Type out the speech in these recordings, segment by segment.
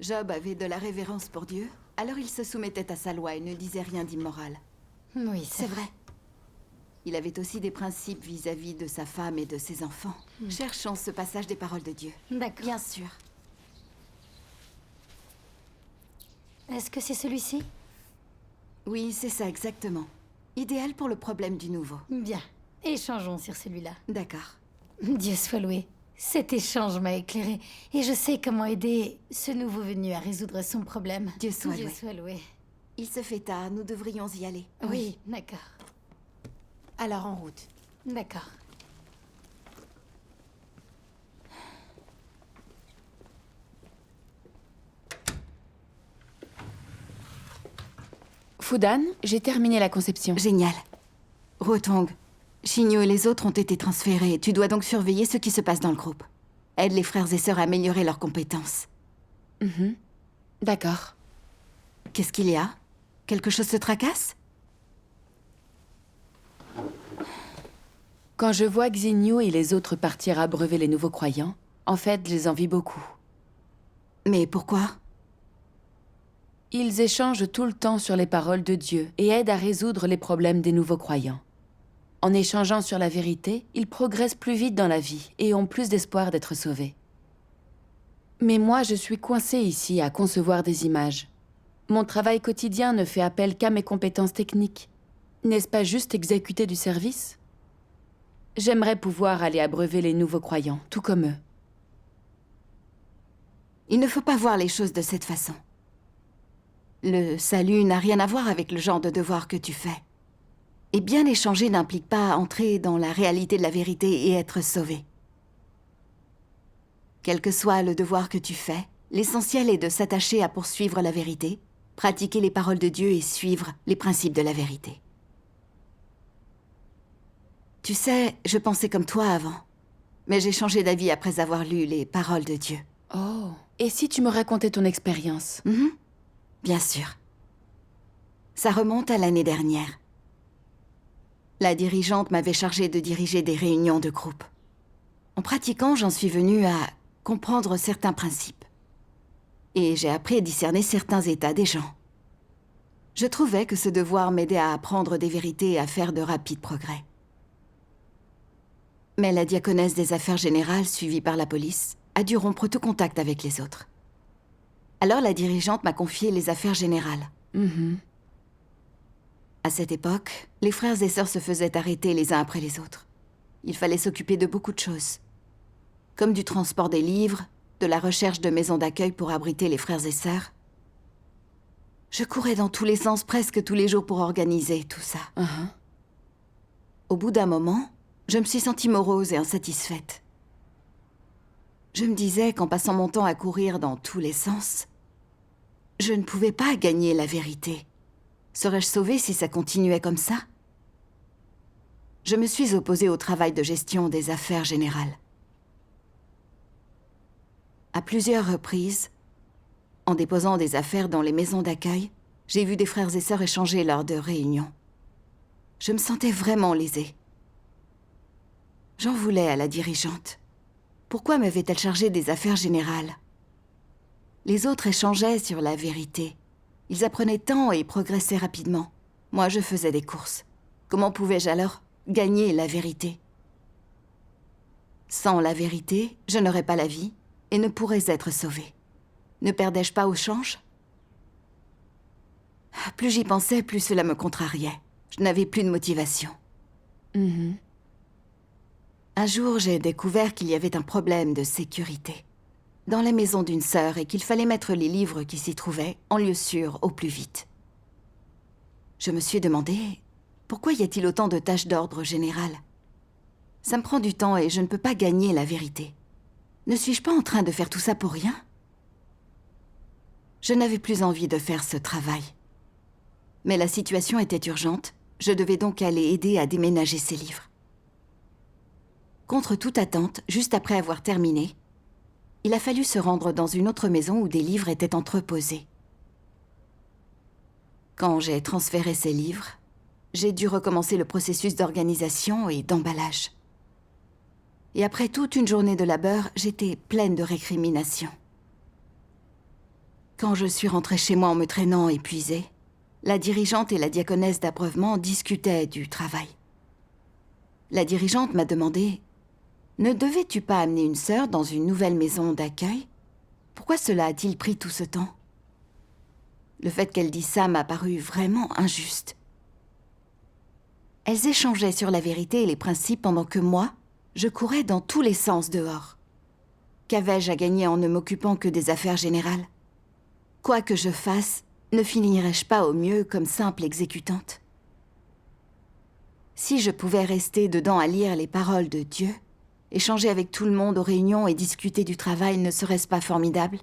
Job avait de la révérence pour Dieu, alors il se soumettait à sa loi et ne disait rien d'immoral. Oui, C'est vrai. Il avait aussi des principes vis-à-vis de sa femme et de ses enfants. Cherchons ce passage des paroles de Dieu. D'accord. Bien sûr. Est-ce que c'est celui-ci? Oui, c'est ça exactement. Idéal pour le problème du nouveau. Bien. Échangeons sur celui-là. D'accord. Dieu soit loué. Cet échange m'a éclairé et je sais comment aider ce nouveau venu à résoudre son problème. Dieu soit Dieu loué. soit loué. Il se fait tard, nous devrions y aller. Oui, d'accord. Alors en route. D'accord. Fudan, j'ai terminé la conception. Génial. Rotong, Shinyo et les autres ont été transférés. Tu dois donc surveiller ce qui se passe dans le groupe. Aide les frères et sœurs à améliorer leurs compétences. D'accord. Qu'est-ce qu'il y a? Quelque chose te tracasse? Quand je vois Xinyu et les autres partir abreuver les nouveaux croyants, en fait, je les envie beaucoup. Mais pourquoi? Ils échangent tout le temps sur les paroles de Dieu et aident à résoudre les problèmes des nouveaux croyants. En échangeant sur la vérité, ils progressent plus vite dans la vie et ont plus d'espoir d'être sauvés. Mais moi, je suis coincée ici à concevoir des images. Mon travail quotidien ne fait appel qu'à mes compétences techniques. N'est-ce pas juste exécuter du service? J'aimerais pouvoir aller abreuver les nouveaux croyants, tout comme eux. Il ne faut pas voir les choses de cette façon. Le salut n'a rien à voir avec le genre de devoir que tu fais. Et bien échanger n'implique pas entrer dans la réalité de la vérité et être sauvé. Quel que soit le devoir que tu fais, l'essentiel est de s'attacher à poursuivre la vérité, pratiquer les paroles de Dieu et suivre les principes de la vérité. Tu sais, je pensais comme toi avant, mais j'ai changé d'avis après avoir lu les paroles de Dieu. Oh, et si tu me racontais ton expérience? Bien sûr. Ça remonte à l'année dernière. La dirigeante m'avait chargée de diriger des réunions de groupe. En pratiquant, j'en suis venue à comprendre certains principes. Et j'ai appris à discerner certains états des gens. Je trouvais que ce devoir m'aidait à apprendre des vérités et à faire de rapides progrès. Mais la diaconesse des affaires générales, suivie par la police, a dû rompre tout contact avec les autres. Alors la dirigeante m'a confié les affaires générales. À cette époque, les frères et sœurs se faisaient arrêter les uns après les autres. Il fallait s'occuper de beaucoup de choses. Comme du transport des livres, de la recherche de maisons d'accueil pour abriter les frères et sœurs. Je courais dans tous les sens presque tous les jours pour organiser tout ça. Au bout d'un moment, je me suis sentie morose et insatisfaite. Je me disais qu'en passant mon temps à courir dans tous les sens, je ne pouvais pas gagner la vérité. Serais-je sauvée si ça continuait comme ça? Je me suis opposée au travail de gestion des affaires générales. À plusieurs reprises, en déposant des affaires dans les maisons d'accueil, j'ai vu des frères et sœurs échanger lors de réunions. Je me sentais vraiment lésée. J'en voulais à la dirigeante. Pourquoi m'avait-elle chargée des affaires générales? Les autres échangeaient sur la vérité. Ils apprenaient tant et progressaient rapidement. Moi, je faisais des courses. Comment pouvais-je alors gagner la vérité? Sans la vérité, je n'aurais pas la vie et ne pourrais être sauvée. Ne perdais-je pas au change? Plus j'y pensais, plus cela me contrariait. Je n'avais plus de motivation. Un jour, j'ai découvert qu'il y avait un problème de sécurité dans la maison d'une sœur et qu'il fallait mettre les livres qui s'y trouvaient en lieu sûr au plus vite. Je me suis demandé, pourquoi y a-t-il autant de tâches d'ordre général? Ça me prend du temps et je ne peux pas gagner la vérité. Ne suis-je pas en train de faire tout ça pour rien? Je n'avais plus envie de faire ce travail. Mais la situation était urgente, je devais donc aller aider à déménager ces livres. Contre toute attente, juste après avoir terminé, il a fallu se rendre dans une autre maison où des livres étaient entreposés. Quand j'ai transféré ces livres, j'ai dû recommencer le processus d'organisation et d'emballage. Et après toute une journée de labeur, j'étais pleine de récriminations. Quand je suis rentrée chez moi en me traînant épuisée, la dirigeante et la diaconesse d'abreuvement discutaient du travail. La dirigeante m'a demandé « Ne devais-tu pas amener une sœur dans une nouvelle maison d'accueil? Pourquoi cela a-t-il pris tout ce temps ?» Le fait qu'elle dise ça m'a paru vraiment injuste. Elles échangeaient sur la vérité et les principes pendant que moi, je courais dans tous les sens dehors. Qu'avais-je à gagner en ne m'occupant que des affaires générales? Quoi que je fasse, ne finirais-je pas au mieux comme simple exécutante? Si je pouvais rester dedans à lire les paroles de Dieu, échanger avec tout le monde aux réunions et discuter du travail, ne serait-ce pas formidable?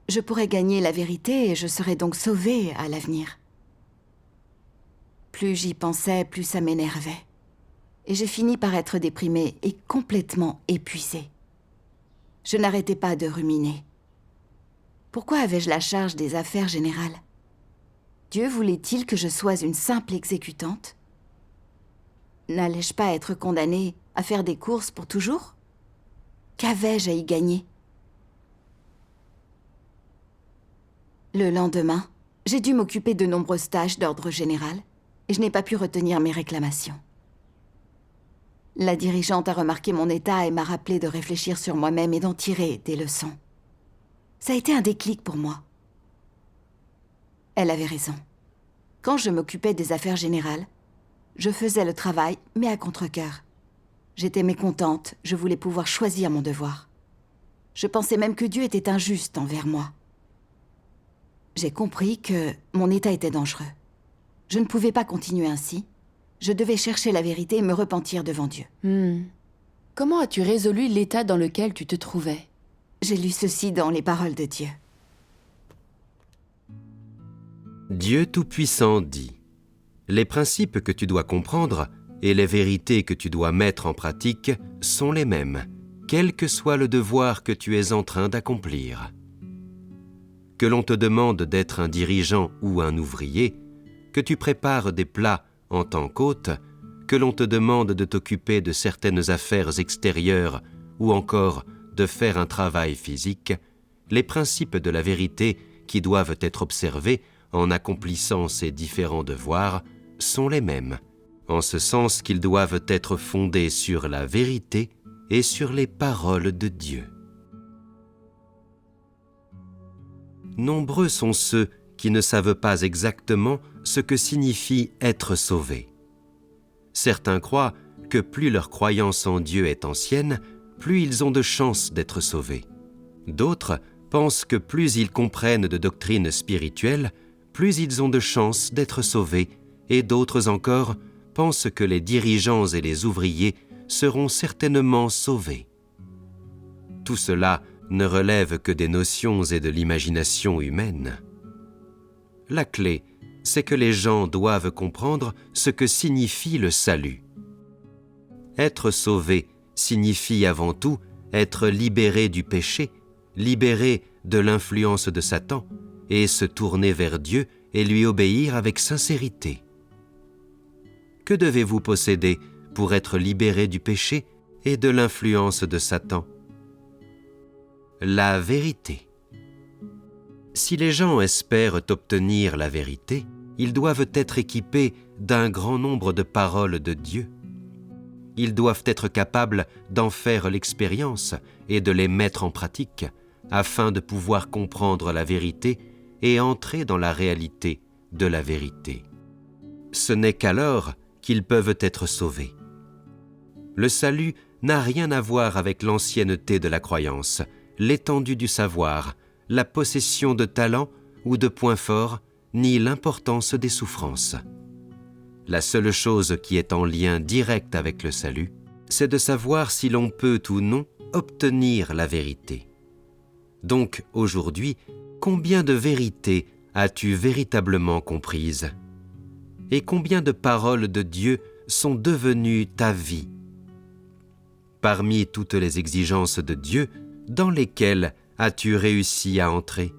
Je pourrais gagner la vérité et je serais donc sauvée à l'avenir. Plus j'y pensais, plus ça m'énervait. Et j'ai fini par être déprimée et complètement épuisée. Je n'arrêtais pas de ruminer. Pourquoi avais-je la charge des affaires générales? Dieu voulait-il que je sois une simple exécutante? N'allais-je pas être condamnée à faire des courses pour toujours? Qu'avais-je à y gagner? Le lendemain, j'ai dû m'occuper de nombreuses tâches d'ordre général et je n'ai pas pu retenir mes réclamations. La dirigeante a remarqué mon état et m'a rappelé de réfléchir sur moi-même et d'en tirer des leçons. Ça a été un déclic pour moi. Elle avait raison. Quand je m'occupais des affaires générales, je faisais le travail, mais à contre-cœur. J'étais mécontente, je voulais pouvoir choisir mon devoir. Je pensais même que Dieu était injuste envers moi. J'ai compris que mon état était dangereux. Je ne pouvais pas continuer ainsi. Je devais chercher la vérité et me repentir devant Dieu. Comment as-tu résolu l'état dans lequel tu te trouvais? J'ai lu ceci dans les paroles de Dieu. Dieu Tout-Puissant dit : les principes que tu dois comprendre et les vérités que tu dois mettre en pratique sont les mêmes, quel que soit le devoir que tu es en train d'accomplir. Que l'on te demande d'être un dirigeant ou un ouvrier, que tu prépares des plats en tant qu'hôte, que l'on te demande de t'occuper de certaines affaires extérieures ou encore de faire un travail physique, les principes de la vérité qui doivent être observés en accomplissant ces différents devoirs sont les mêmes, en ce sens qu'ils doivent être fondés sur la vérité et sur les paroles de Dieu. Nombreux sont ceux qui ne savent pas exactement ce que signifie être sauvés. Certains croient que plus leur croyance en Dieu est ancienne, plus ils ont de chances d'être sauvés. D'autres pensent que plus ils comprennent de doctrines spirituelles, plus ils ont de chances d'être sauvés, et d'autres encore pensent que les dirigeants et les ouvriers seront certainement sauvés. Tout cela ne relève que des notions et de l'imagination humaine. La clé, c'est que les gens doivent comprendre ce que signifie le salut. Être sauvé signifie avant tout être libéré du péché, libéré de l'influence de Satan, et se tourner vers Dieu et lui obéir avec sincérité. Que devez-vous posséder pour être libéré du péché et de l'influence de Satan? La vérité. Si les gens espèrent obtenir la vérité, ils doivent être équipés d'un grand nombre de paroles de Dieu. Ils doivent être capables d'en faire l'expérience et de les mettre en pratique, afin de pouvoir comprendre la vérité et entrer dans la réalité de la vérité. Ce n'est qu'alors qu'ils peuvent être sauvés. Le salut n'a rien à voir avec l'ancienneté de la croyance, l'étendue du savoir, la possession de talents ou de points forts, ni l'importance des souffrances. La seule chose qui est en lien direct avec le salut, c'est de savoir si l'on peut ou non obtenir la vérité. Donc, aujourd'hui, combien de vérités as-tu véritablement comprises? Et combien de paroles de Dieu sont devenues ta vie? Parmi toutes les exigences de Dieu, dans lesquelles as-tu réussi à entrer?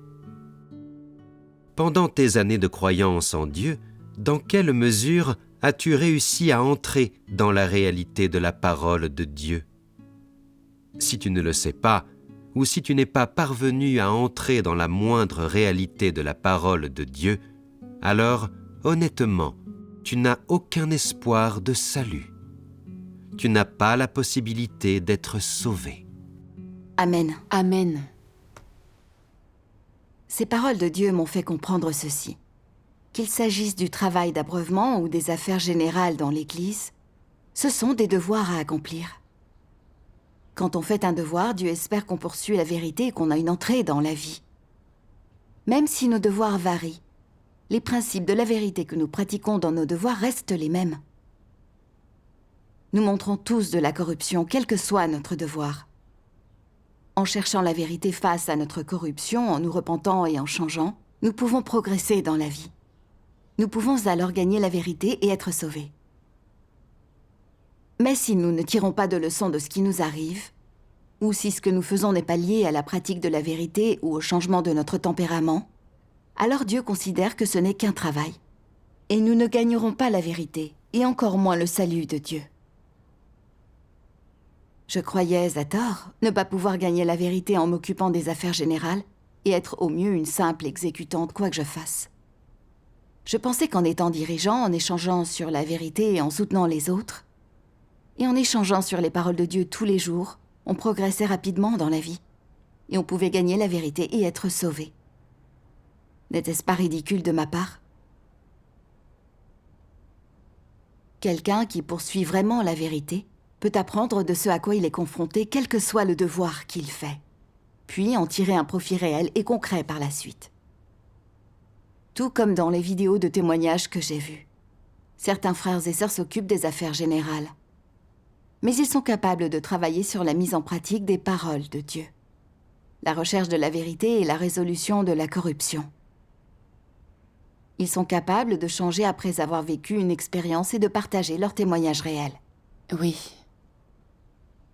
Pendant tes années de croyance en Dieu, dans quelle mesure as-tu réussi à entrer dans la réalité de la parole de Dieu? Si tu ne le sais pas, ou si tu n'es pas parvenu à entrer dans la moindre réalité de la parole de Dieu, alors, honnêtement, tu n'as aucun espoir de salut. Tu n'as pas la possibilité d'être sauvé. Amen. Amen. Ces paroles de Dieu m'ont fait comprendre ceci. Qu'il s'agisse du travail d'abreuvement ou des affaires générales dans l'Église, ce sont des devoirs à accomplir. Quand on fait un devoir, Dieu espère qu'on poursuit la vérité et qu'on a une entrée dans la vie. Même si nos devoirs varient, les principes de la vérité que nous pratiquons dans nos devoirs restent les mêmes. Nous montrons tous de la corruption, quel que soit notre devoir. En cherchant la vérité face à notre corruption, en nous repentant et en changeant, nous pouvons progresser dans la vie. Nous pouvons alors gagner la vérité et être sauvés. Mais si nous ne tirons pas de leçons de ce qui nous arrive, ou si ce que nous faisons n'est pas lié à la pratique de la vérité ou au changement de notre tempérament, alors Dieu considère que ce n'est qu'un travail. Et nous ne gagnerons pas la vérité, et encore moins le salut de Dieu. Je croyais, à tort, ne pas pouvoir gagner la vérité en m'occupant des affaires générales et être au mieux une simple exécutante, quoi que je fasse. Je pensais qu'en étant dirigeant, en échangeant sur la vérité et en soutenant les autres, et en échangeant sur les paroles de Dieu tous les jours, on progressait rapidement dans la vie, et on pouvait gagner la vérité et être sauvé. N'était-ce pas ridicule de ma part? Quelqu'un qui poursuit vraiment la vérité peut apprendre de ce à quoi il est confronté, quel que soit le devoir qu'il fait, puis en tirer un profit réel et concret par la suite. Tout comme dans les vidéos de témoignages que j'ai vues. Certains frères et sœurs s'occupent des affaires générales, mais ils sont capables de travailler sur la mise en pratique des paroles de Dieu, la recherche de la vérité et la résolution de la corruption. Ils sont capables de changer après avoir vécu une expérience et de partager leurs témoignages réels. Oui.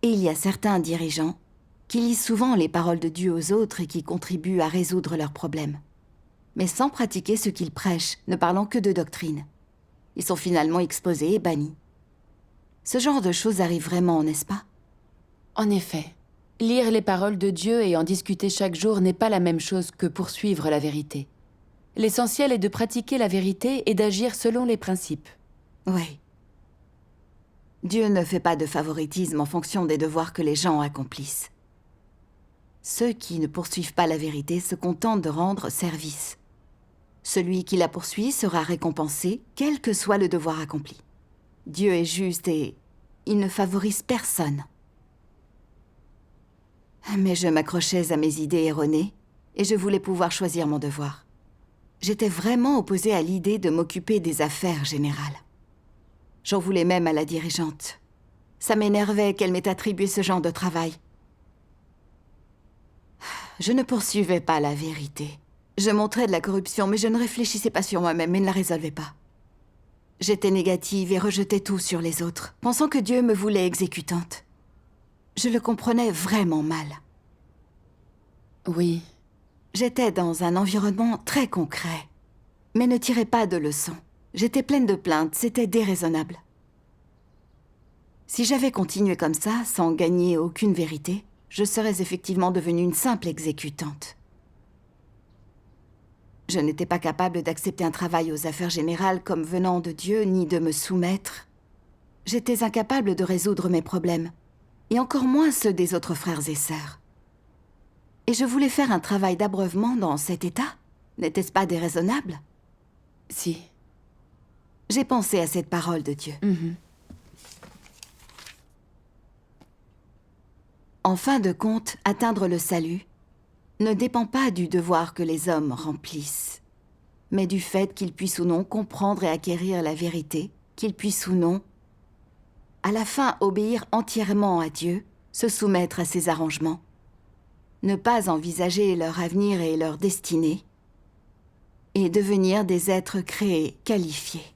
Et il y a certains dirigeants qui lisent souvent les paroles de Dieu aux autres et qui contribuent à résoudre leurs problèmes, mais sans pratiquer ce qu'ils prêchent, ne parlant que de doctrine. Ils sont finalement exposés et bannis. Ce genre de choses arrive vraiment, n'est-ce pas? En effet, lire les paroles de Dieu et en discuter chaque jour n'est pas la même chose que poursuivre la vérité. L'essentiel est de pratiquer la vérité et d'agir selon les principes. Oui. Dieu ne fait pas de favoritisme en fonction des devoirs que les gens accomplissent. Ceux qui ne poursuivent pas la vérité se contentent de rendre service. Celui qui la poursuit sera récompensé, quel que soit le devoir accompli. Dieu est juste et il ne favorise personne. Mais je m'accrochais à mes idées erronées et je voulais pouvoir choisir mon devoir. J'étais vraiment opposée à l'idée de m'occuper des affaires générales. J'en voulais même à la dirigeante. Ça m'énervait qu'elle m'ait attribué ce genre de travail. Je ne poursuivais pas la vérité. Je montrais de la corruption, mais je ne réfléchissais pas sur moi-même et ne la résolvais pas. J'étais négative et rejetais tout sur les autres, pensant que Dieu me voulait exécutante. Je le comprenais vraiment mal. Oui. J'étais dans un environnement très concret, mais ne tirais pas de leçons. J'étais pleine de plaintes, c'était déraisonnable. Si j'avais continué comme ça, sans gagner aucune vérité, je serais effectivement devenue une simple exécutante. Je n'étais pas capable d'accepter un travail aux affaires générales comme venant de Dieu, ni de me soumettre. J'étais incapable de résoudre mes problèmes, et encore moins ceux des autres frères et sœurs. Et je voulais faire un travail d'abreuvement dans cet état. N'était-ce pas déraisonnable? Si. J'ai pensé à cette parole de Dieu. En fin de compte, atteindre le salut ne dépend pas du devoir que les hommes remplissent, mais du fait qu'ils puissent ou non comprendre et acquérir la vérité, qu'ils puissent ou non, à la fin, obéir entièrement à Dieu, se soumettre à ses arrangements, ne pas envisager leur avenir et leur destinée, et devenir des êtres créés, qualifiés.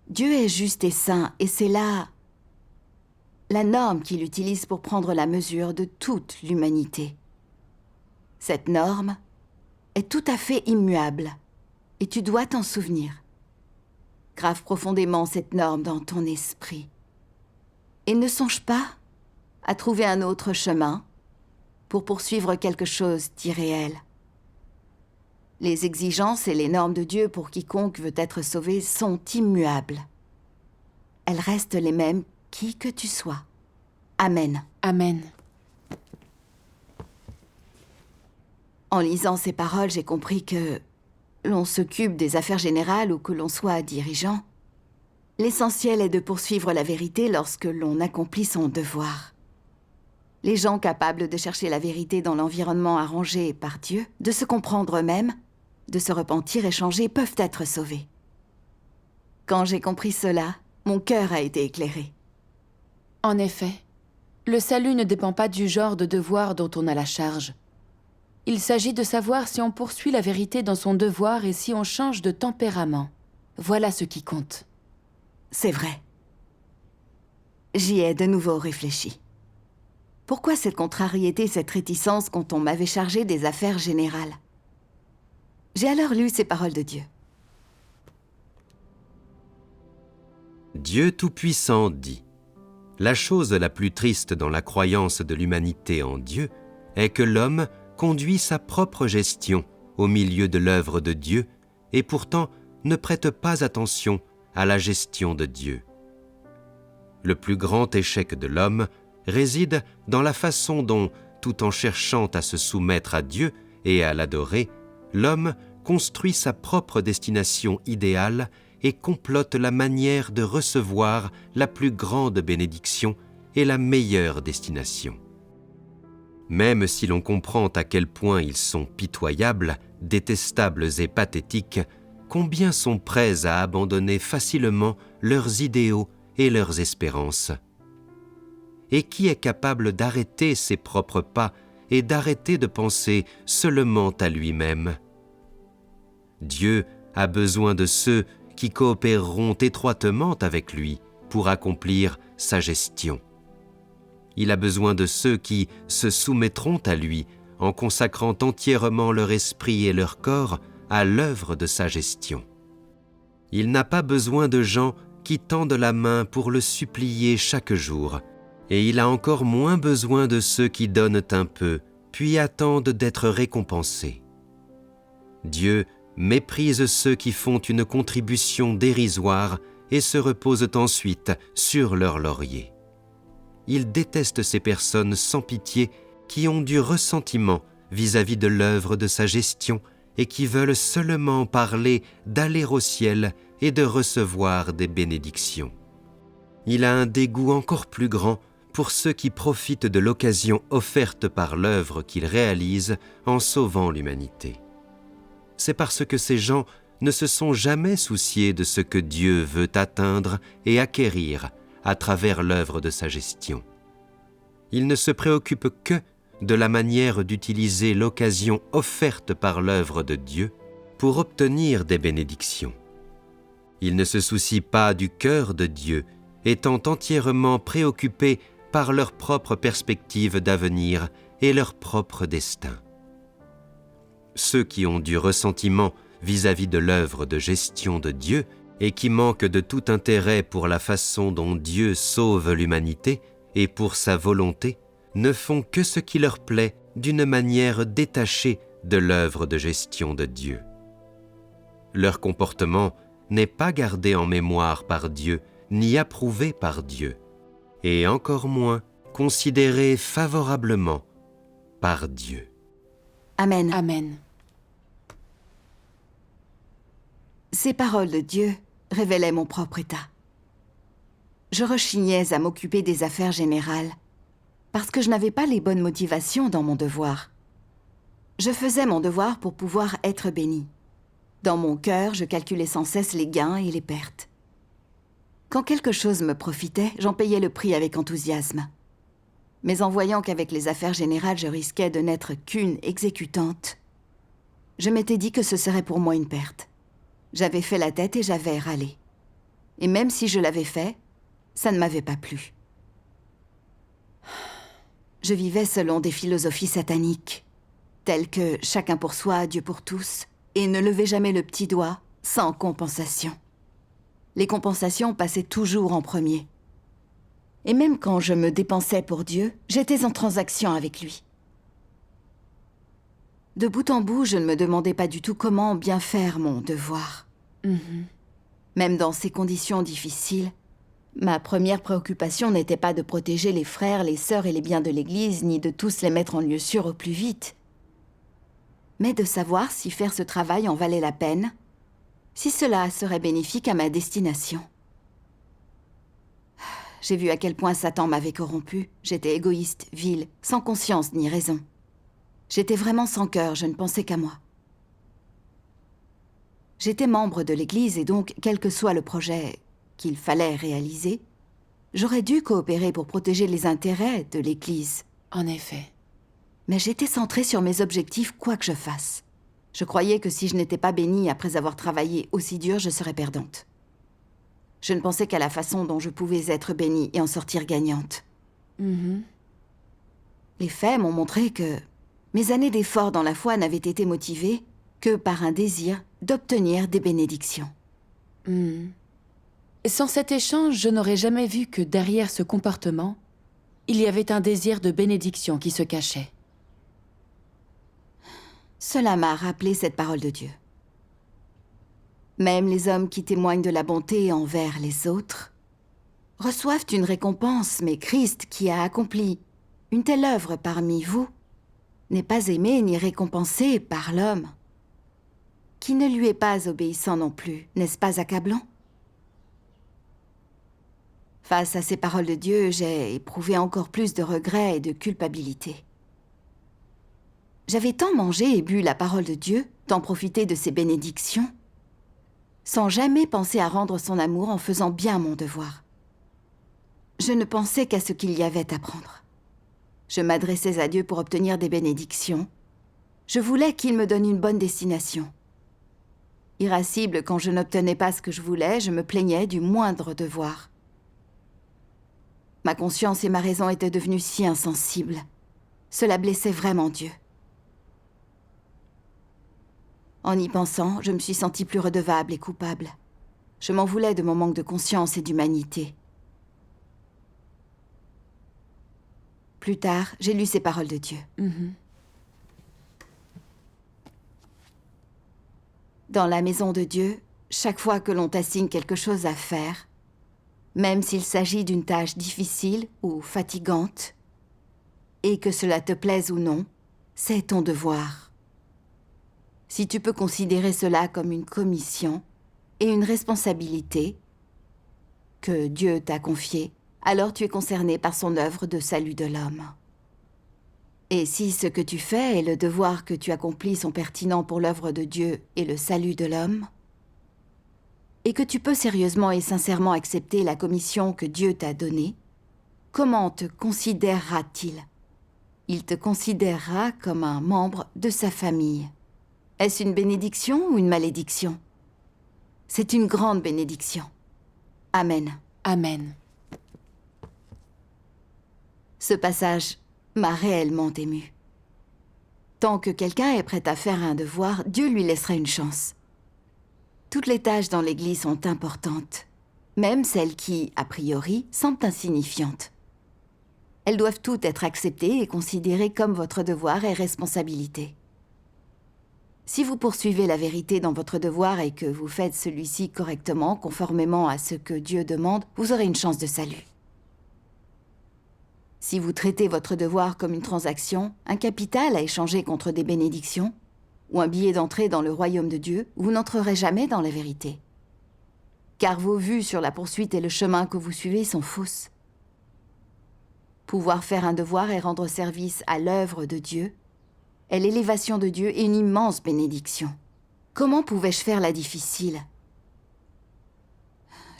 Dieu est juste et saint, et c'est là la norme qu'il utilise pour prendre la mesure de toute l'humanité. Cette norme est tout à fait immuable, et tu dois t'en souvenir. Grave profondément cette norme dans ton esprit. Et ne songe pas à trouver un autre chemin, pour poursuivre quelque chose d'irréel. Les exigences et les normes de Dieu pour quiconque veut être sauvé sont immuables. Elles restent les mêmes, qui que tu sois. Amen. Amen. En lisant ces paroles, j'ai compris que l'on s'occupe des affaires générales ou que l'on soit dirigeant. L'essentiel est de poursuivre la vérité lorsque l'on accomplit son devoir. Les gens capables de chercher la vérité dans l'environnement arrangé par Dieu, de se comprendre eux-mêmes, de se repentir et changer peuvent être sauvés. Quand j'ai compris cela, mon cœur a été éclairé. En effet, le salut ne dépend pas du genre de devoir dont on a la charge. Il s'agit de savoir si on poursuit la vérité dans son devoir et si on change de tempérament. Voilà ce qui compte. C'est vrai. J'y ai de nouveau réfléchi. Pourquoi cette contrariété, cette réticence quand on m'avait chargé des affaires générales? J'ai alors lu ces paroles de Dieu. Dieu Tout-Puissant dit : la chose la plus triste dans la croyance de l'humanité en Dieu est que l'homme conduit sa propre gestion au milieu de l'œuvre de Dieu et pourtant ne prête pas attention à la gestion de Dieu. Le plus grand échec de l'homme réside dans la façon dont, tout en cherchant à se soumettre à Dieu et à l'adorer, l'homme construit sa propre destination idéale et complote la manière de recevoir la plus grande bénédiction et la meilleure destination. Même si l'on comprend à quel point ils sont pitoyables, détestables et pathétiques, combien sont prêts à abandonner facilement leurs idéaux et leurs espérances. Et qui est capable d'arrêter ses propres pas et d'arrêter de penser seulement à lui-même? Dieu a besoin de ceux qui coopéreront étroitement avec lui pour accomplir sa gestion. Il a besoin de ceux qui se soumettront à lui en consacrant entièrement leur esprit et leur corps à l'œuvre de sa gestion. Il n'a pas besoin de gens qui tendent la main pour le supplier chaque jour, et il a encore moins besoin de ceux qui donnent un peu, puis attendent d'être récompensés. Dieu méprise ceux qui font une contribution dérisoire et se reposent ensuite sur leur laurier. Il déteste ces personnes sans pitié qui ont du ressentiment vis-à-vis de l'œuvre de sa gestion et qui veulent seulement parler d'aller au ciel et de recevoir des bénédictions. Il a un dégoût encore plus grand pour ceux qui profitent de l'occasion offerte par l'œuvre qu'il réalise en sauvant l'humanité. C'est parce que ces gens ne se sont jamais souciés de ce que Dieu veut atteindre et acquérir à travers l'œuvre de sa gestion. Ils ne se préoccupent que de la manière d'utiliser l'occasion offerte par l'œuvre de Dieu pour obtenir des bénédictions. Ils ne se soucient pas du cœur de Dieu, étant entièrement préoccupés par leur propre perspective d'avenir et leur propre destin. Ceux qui ont du ressentiment vis-à-vis de l'œuvre de gestion de Dieu et qui manquent de tout intérêt pour la façon dont Dieu sauve l'humanité et pour sa volonté, ne font que ce qui leur plaît d'une manière détachée de l'œuvre de gestion de Dieu. Leur comportement n'est pas gardé en mémoire par Dieu, ni approuvé par Dieu, et encore moins considéré favorablement par Dieu. Amen. Amen. Ces paroles de Dieu révélaient mon propre état. Je rechignais à m'occuper des affaires générales parce que je n'avais pas les bonnes motivations dans mon devoir. Je faisais mon devoir pour pouvoir être béni. Dans mon cœur, je calculais sans cesse les gains et les pertes. Quand quelque chose me profitait, j'en payais le prix avec enthousiasme. Mais en voyant qu'avec les affaires générales, je risquais de n'être qu'une exécutante, je m'étais dit que ce serait pour moi une perte. J'avais fait la tête et j'avais râlé. Et même si je l'avais fait, ça ne m'avait pas plu. Je vivais selon des philosophies sataniques, telles que chacun pour soi, Dieu pour tous, et ne levais jamais le petit doigt sans compensation. Les compensations passaient toujours en premier. Et même quand je me dépensais pour Dieu, j'étais en transaction avec lui. De bout en bout, je ne me demandais pas du tout comment bien faire mon devoir. Même dans ces conditions difficiles, ma première préoccupation n'était pas de protéger les frères, les sœurs et les biens de l'Église, ni de tous les mettre en lieu sûr au plus vite, mais de savoir si faire ce travail en valait la peine, si cela serait bénéfique à ma destination. J'ai vu à quel point Satan m'avait corrompu. J'étais égoïste, vile, sans conscience ni raison. J'étais vraiment sans cœur, je ne pensais qu'à moi. J'étais membre de l'Église et donc, quel que soit le projet qu'il fallait réaliser, j'aurais dû coopérer pour protéger les intérêts de l'Église. En effet. Mais j'étais centrée sur mes objectifs, quoi que je fasse. Je croyais que si je n'étais pas bénie après avoir travaillé aussi dur, je serais perdante. Je ne pensais qu'à la façon dont je pouvais être bénie et en sortir gagnante. Les faits m'ont montré que mes années d'efforts dans la foi n'avaient été motivées que par un désir d'obtenir des bénédictions. Sans cet échange, je n'aurais jamais vu que derrière ce comportement, il y avait un désir de bénédiction qui se cachait. Cela m'a rappelé cette parole de Dieu. Même les hommes qui témoignent de la bonté envers les autres reçoivent une récompense, mais Christ, qui a accompli une telle œuvre parmi vous, n'est pas aimé ni récompensé par l'homme, qui ne lui est pas obéissant non plus. N'est-ce pas accablant? Face à ces paroles de Dieu, j'ai éprouvé encore plus de regrets et de culpabilité. J'avais tant mangé et bu la parole de Dieu, tant profité de ses bénédictions, sans jamais penser à rendre son amour en faisant bien mon devoir. Je ne pensais qu'à ce qu'il y avait à prendre. Je m'adressais à Dieu pour obtenir des bénédictions. Je voulais qu'il me donne une bonne destination. Irascible, quand je n'obtenais pas ce que je voulais, je me plaignais du moindre devoir. Ma conscience et ma raison étaient devenues si insensibles. Cela blessait vraiment Dieu. En y pensant, je me suis sentie plus redevable et coupable. Je m'en voulais de mon manque de conscience et d'humanité. Plus tard, j'ai lu ces paroles de Dieu. Dans la maison de Dieu, chaque fois que l'on t'assigne quelque chose à faire, même s'il s'agit d'une tâche difficile ou fatigante, et que cela te plaise ou non, c'est ton devoir. Si tu peux considérer cela comme une commission et une responsabilité que Dieu t'a confiée, alors tu es concerné par son œuvre de salut de l'homme. Et si ce que tu fais et le devoir que tu accomplis sont pertinents pour l'œuvre de Dieu et le salut de l'homme, et que tu peux sérieusement et sincèrement accepter la commission que Dieu t'a donnée, comment te considérera-t-il? Il te considérera comme un membre de sa famille. Est-ce une bénédiction ou une malédiction? C'est une grande bénédiction. Amen. Amen. Ce passage m'a réellement émue. Tant que quelqu'un est prêt à faire un devoir, Dieu lui laissera une chance. Toutes les tâches dans l'Église sont importantes, même celles qui, a priori, semblent insignifiantes. Elles doivent toutes être acceptées et considérées comme votre devoir et responsabilité. Si vous poursuivez la vérité dans votre devoir et que vous faites celui-ci correctement, conformément à ce que Dieu demande, vous aurez une chance de salut. Si vous traitez votre devoir comme une transaction, un capital à échanger contre des bénédictions, ou un billet d'entrée dans le royaume de Dieu, vous n'entrerez jamais dans la vérité. Car vos vues sur la poursuite et le chemin que vous suivez sont fausses. Pouvoir faire un devoir et rendre service à l'œuvre de Dieu est l'élévation de Dieu et une immense bénédiction. Comment pouvais-je faire la difficile?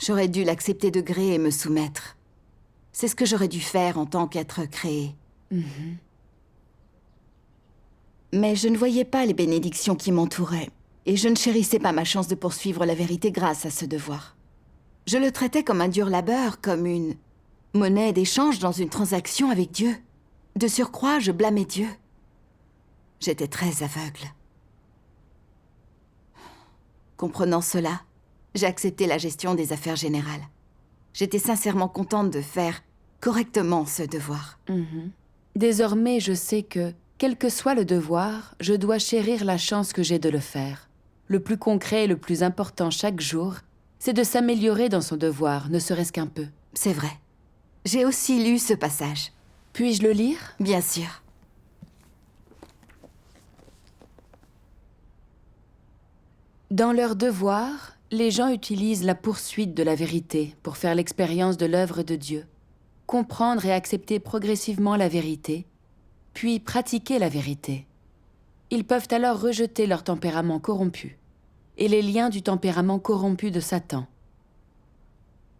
J'aurais dû l'accepter de gré et me soumettre. C'est ce que j'aurais dû faire en tant qu'être créé. Mais je ne voyais pas les bénédictions qui m'entouraient, et je ne chérissais pas ma chance de poursuivre la vérité grâce à ce devoir. Je le traitais comme un dur labeur, comme une monnaie d'échange dans une transaction avec Dieu. De surcroît, je blâmais Dieu. J'étais très aveugle. Comprenant cela, j'ai accepté la gestion des affaires générales. J'étais sincèrement contente de faire correctement ce devoir. Désormais, je sais que, quel que soit le devoir, je dois chérir la chance que j'ai de le faire. Le plus concret et le plus important chaque jour, c'est de s'améliorer dans son devoir, ne serait-ce qu'un peu. C'est vrai. J'ai aussi lu ce passage. Puis-je le lire ? Bien sûr. Dans leur devoir, les gens utilisent la poursuite de la vérité pour faire l'expérience de l'œuvre de Dieu, comprendre et accepter progressivement la vérité, puis pratiquer la vérité. Ils peuvent alors rejeter leur tempérament corrompu et les liens du tempérament corrompu de Satan.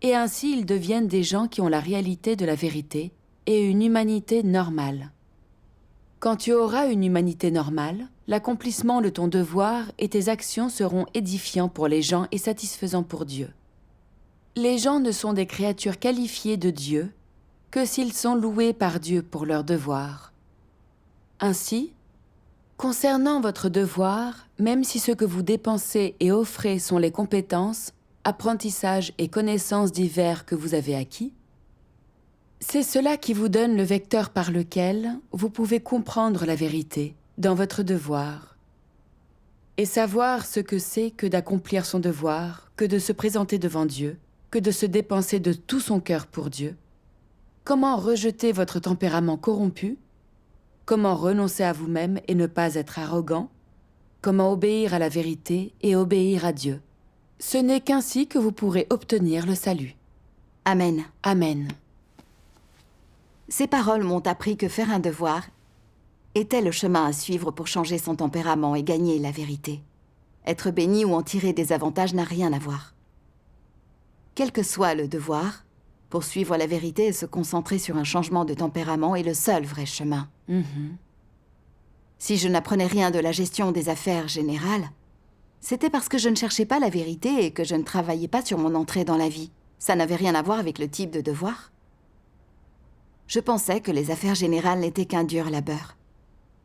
Et ainsi, ils deviennent des gens qui ont la réalité de la vérité et une humanité normale. Quand tu auras une humanité normale, l'accomplissement de ton devoir et tes actions seront édifiants pour les gens et satisfaisants pour Dieu. Les gens ne sont des créatures qualifiées de Dieu que s'ils sont loués par Dieu pour leur devoir. Ainsi, concernant votre devoir, même si ce que vous dépensez et offrez sont les compétences, apprentissages et connaissances divers que vous avez acquis, c'est cela qui vous donne le vecteur par lequel vous pouvez comprendre la vérité dans votre devoir et savoir ce que c'est que d'accomplir son devoir, que de se présenter devant Dieu, que de se dépenser de tout son cœur pour Dieu, comment rejeter votre tempérament corrompu, comment renoncer à vous-même et ne pas être arrogant, comment obéir à la vérité et obéir à Dieu. Ce n'est qu'ainsi que vous pourrez obtenir le salut. Amen. Amen. Ces paroles m'ont appris que faire un devoir était le chemin à suivre pour changer son tempérament et gagner la vérité. Être béni ou en tirer des avantages n'a rien à voir. Quel que soit le devoir, poursuivre la vérité et se concentrer sur un changement de tempérament est le seul vrai chemin. Si je n'apprenais rien de la gestion des affaires générales, c'était parce que je ne cherchais pas la vérité et que je ne travaillais pas sur mon entrée dans la vie. Ça n'avait rien à voir avec le type de devoir. Je pensais que les affaires générales n'étaient qu'un dur labeur.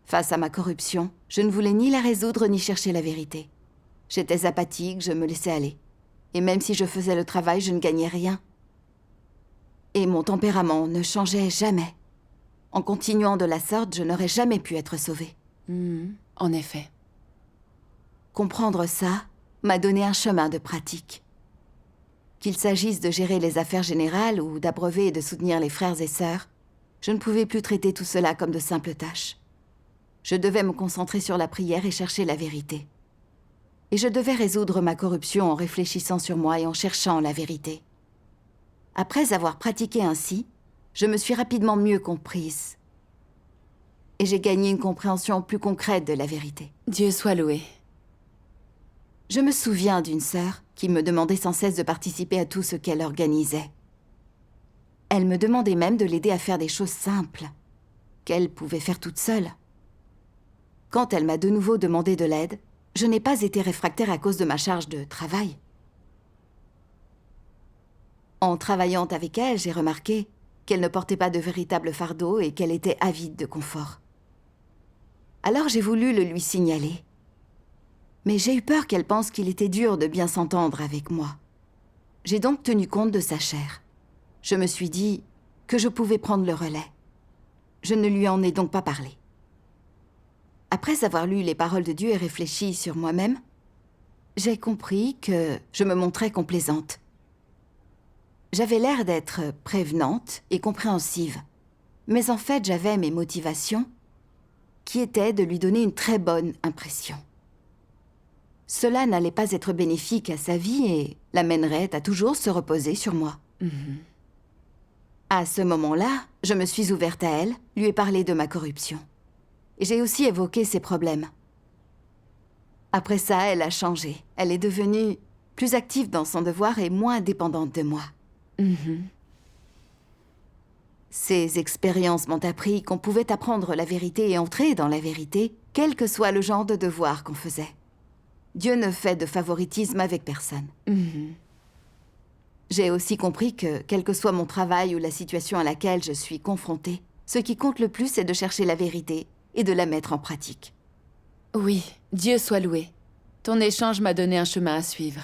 Face à ma corruption, je ne voulais ni la résoudre ni chercher la vérité. J'étais apathique, je me laissais aller. Et même si je faisais le travail, je ne gagnais rien. Et mon tempérament ne changeait jamais. En continuant de la sorte, je n'aurais jamais pu être sauvée. En effet. Comprendre ça m'a donné un chemin de pratique. Qu'il s'agisse de gérer les affaires générales ou d'abreuver et de soutenir les frères et sœurs, je ne pouvais plus traiter tout cela comme de simples tâches. Je devais me concentrer sur la prière et chercher la vérité. Et je devais résoudre ma corruption en réfléchissant sur moi et en cherchant la vérité. Après avoir pratiqué ainsi, je me suis rapidement mieux comprise. Et j'ai gagné une compréhension plus concrète de la vérité. Dieu soit loué. Je me souviens d'une sœur qui me demandait sans cesse de participer à tout ce qu'elle organisait. Elle me demandait même de l'aider à faire des choses simples, qu'elle pouvait faire toute seule. Quand elle m'a de nouveau demandé de l'aide, je n'ai pas été réfractaire à cause de ma charge de travail. En travaillant avec elle, j'ai remarqué qu'elle ne portait pas de véritable fardeau et qu'elle était avide de confort. Alors j'ai voulu le lui signaler. Mais j'ai eu peur qu'elle pense qu'il était dur de bien s'entendre avec moi. J'ai donc tenu compte de sa chair. Je me suis dit que je pouvais prendre le relais. Je ne lui en ai donc pas parlé. Après avoir lu les paroles de Dieu et réfléchi sur moi-même, j'ai compris que je me montrais complaisante. J'avais l'air d'être prévenante et compréhensive, mais en fait j'avais mes motivations qui étaient de lui donner une très bonne impression. Cela n'allait pas être bénéfique à sa vie et l'amènerait à toujours se reposer sur moi. À ce moment-là, je me suis ouverte à elle, lui ai parlé de ma corruption. Et j'ai aussi évoqué ses problèmes. Après ça, elle a changé. Elle est devenue plus active dans son devoir et moins dépendante de moi. Ces expériences m'ont appris qu'on pouvait apprendre la vérité et entrer dans la vérité, quel que soit le genre de devoir qu'on faisait. Dieu ne fait de favoritisme avec personne. J'ai aussi compris que, quel que soit mon travail ou la situation à laquelle je suis confrontée, ce qui compte le plus, c'est de chercher la vérité et de la mettre en pratique. Oui, Dieu soit loué. Ton échange m'a donné un chemin à suivre.